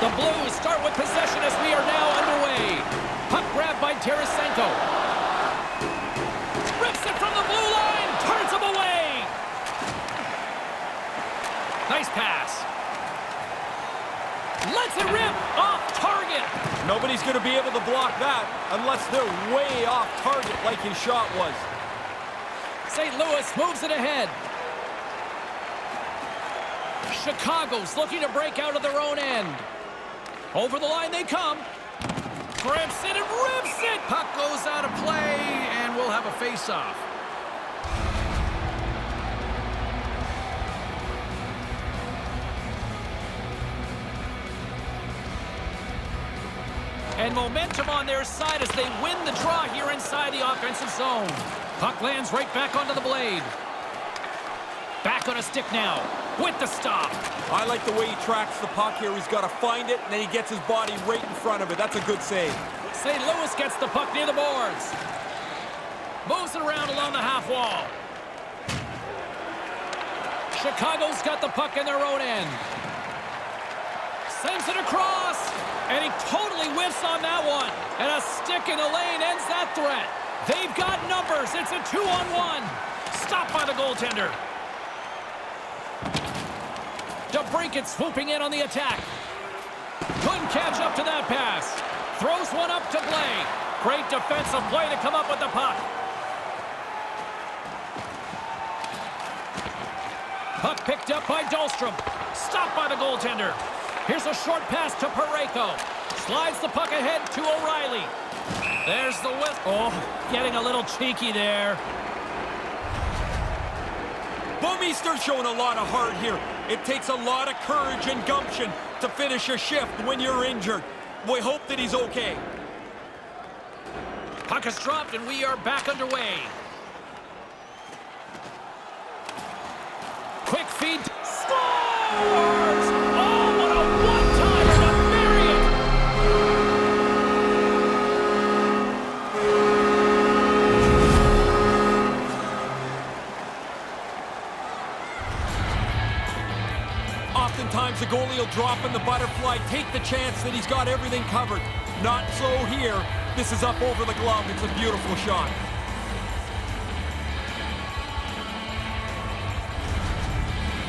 The Blues start with possession as we are now underway. Puck grab by Tarasenko. Rips it from the blue line. Turns him away. Nice pass. Lets it rip off target. Nobody's going to be able to block that unless they're way off target like his shot was. St. Louis moves it ahead. Chicago's looking to break out of their own end. Over the line they come. Grips it and rips it. Puck goes out of play, and we'll have a face-off. And momentum on their side as they win the draw here inside the offensive zone. Puck lands right back onto the blade. Back on a stick now with the stop. I like the way he tracks the puck here. He's got to find it, and then he gets his body right in front of it. That's a good save. St. Louis gets the puck near the boards. Moves it around along the half wall. Chicago's got the puck in their own end. Sends it across. And he totally whiffs on that one. And a stick in the lane ends that threat. They've got numbers. It's a 2-on-1. Stopped by the goaltender. DeBrincat swooping in on the attack. Couldn't catch up to that pass. Throws one up to play. Great defensive play to come up with the puck. Puck picked up by Dahlstrom. Stopped by the goaltender. Here's a short pass to Parayko. Slides the puck ahead to O'Reilly. There's the whip. Oh, getting a little cheeky there. Bouwmeester's showing a lot of heart here. It takes a lot of courage and gumption to finish a shift when you're injured. We hope that he's okay. Puck is dropped and we are back underway. Quick feed. Scores! Oh, what a one-timer to bury it! Oftentimes the goalie will drop in the butterfly, take the chance that he's got everything covered. Not so here. This is up over the glove. It's a beautiful shot.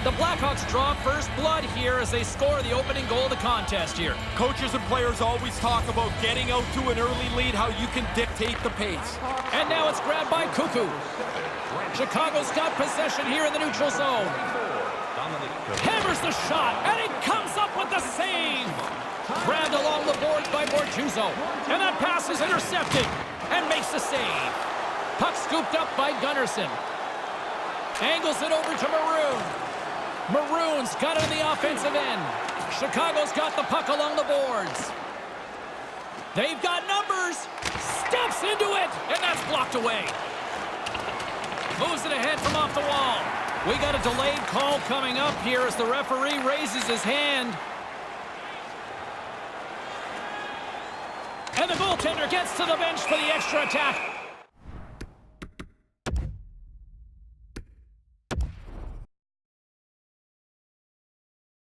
The Blackhawks draw first blood here as they score the opening goal of the contest here. Coaches and players always talk about getting out to an early lead, how you can dictate the pace. And now it's grabbed by Cuckoo. Chicago's got possession here in the neutral zone. Hammers the shot, and he comes up with the save. Grabbed along the boards by Bortuzzo. And that pass is intercepted and makes the save. Puck scooped up by Gunnarsson. Angles it over to Maroon. Maroon's got it on the offensive end. Chicago's got the puck along the boards. They've got numbers. Steps into it, and that's blocked away. Moves it ahead from off the wall. We got a delayed call coming up here as the referee raises his hand. And the goaltender gets to the bench for the extra attack.